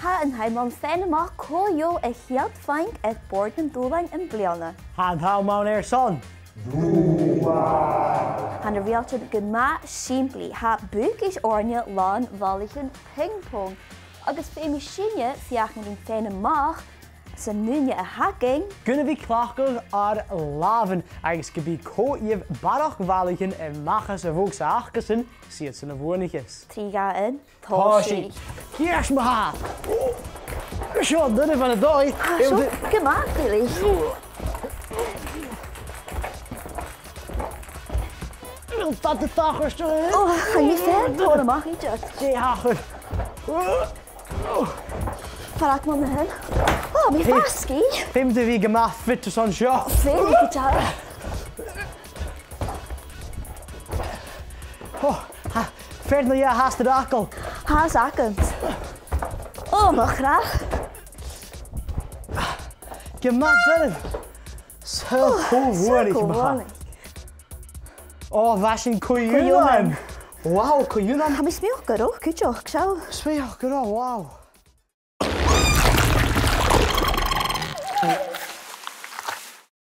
Ha yn hael ma'n ffen yma coio y chiad Faic y bòrd yn dùbhlan yn bliadhna. Ha yn hael ma'n son. Han er realtyd gyma simply ha bwgis orne lan Ballaichean ping-pong. Agus fe mi sinne fiach yn ffen ymach sy'n nŵnio y haging. Gynna fi clachgol ar lafen agus gybi coiv barach Ballaichean y machas y fwg sa achgysyn sydd sy'n y fwynigys. Triga yn Toshi. Yes, ma! Sio, dyna fan y doi. Sio, gyma, really. Dat de dag is toch? Oh, ga je ver? Oh, dat mag niet. Ja, goed. Vaak maar met hen. Oh, mijn vaski. Hem de wie gemaakt fit to zo'n show. Veel niet al. Oh, verder ja, haast de akkel. Haast akkend. Oh, maar graag. Gemaakt dat. Zo gewoon. Oh, was een Cuir. Wow, Cuir. Ga je smilken ook? Kutje, ik zou. Smilken, wow.